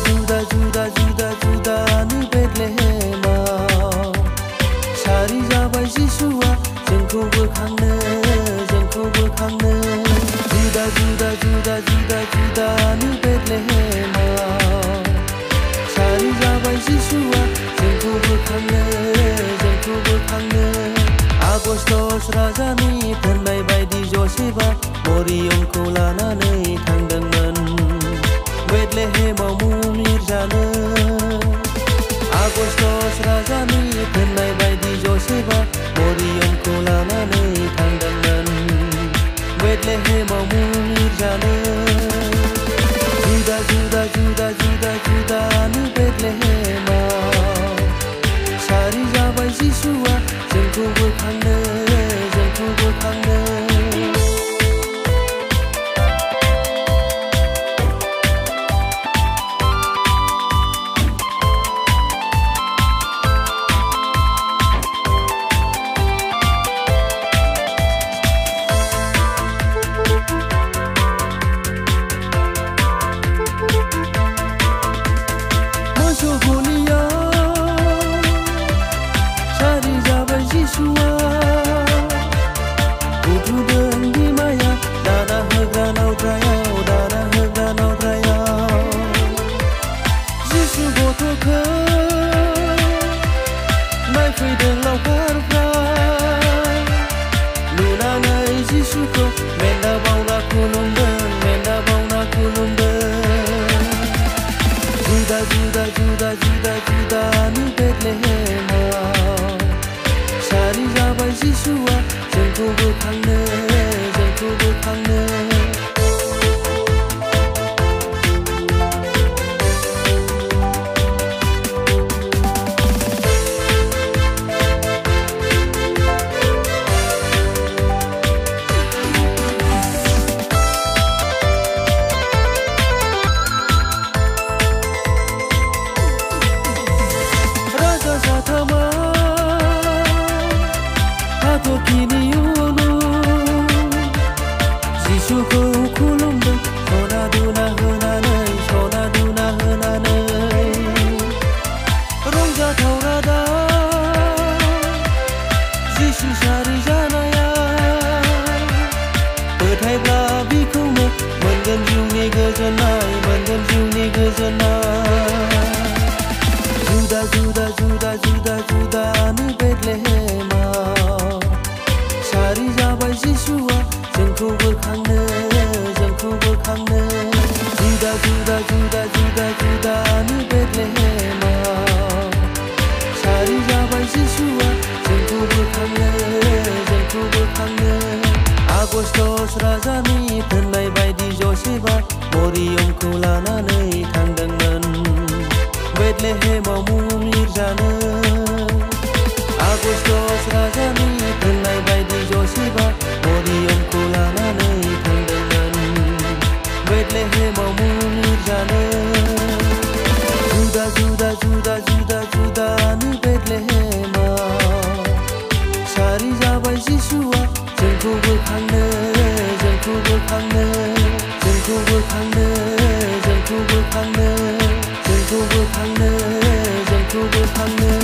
जुदा जुदा जुदा जुदानि बेथलेहेमाव सारि जाबाय जिसुआ जोंखौ बोखांनो जुदा जुदा जुदा जुदा जुदानि बेथलेहेमाव सारि जाबाय जिसुआ जोंखौ बोखांनो आगस्टस राजानि फोरमाय बायदि जसेफआ मरियमखौ लानानै थांदोंमोन बेथलेहेमाव मुं लिरजानो आगस्टस राजानि फोरमाय बायदि जसेफआ मरियमखौ लानानै थांदोंमोन बेथलेहेमाव मुं लिरजानो जुदा जुदा जुदा जुदा जुदानि बेथलेहेमाव सारि जाबाय जिसुआ जोंखौ बोखांनो जुदा जुदा जुदा जुदानि बेथलेहेमाव सारि जाबाय जिसुआ जोंखौ बोखांनो जिसुखौ खुलुमदों सना दुना होनानै रंजाथाव रादाब जिसु सारि जानाया फोथायब्ला बिखौनो मोनगोन जिउनि गोजोननाय जुदा जुदा जुदा जुदा जुदानि बेथलेहेमाव सारि जाबाय जिसुआ जोंखौ बोखांनो जुदा जुदा जुदा जुदा जुदानि बेथलेहेमाव सारि जाबाय जिसुआ जोंखौ बोखांनो आगस्टस राजानि फोरमाय बायदि जसेफआ मरियमखौ लानानै थांदोंमोन बेथलेहेमाव मुं लिरजानो आगस्टस राजानि फोरमाय बायदि जसेफआ मरियमखौ लानानै थांदोंमोन बेथलेहेमाव मुं लिरजानो जुदा जुदा जुदा जुदा जुदानि बेथलेहेमाव सारि जाबाय जिसुआ जोंखौ बोखांनो जोंखौ बोखांनो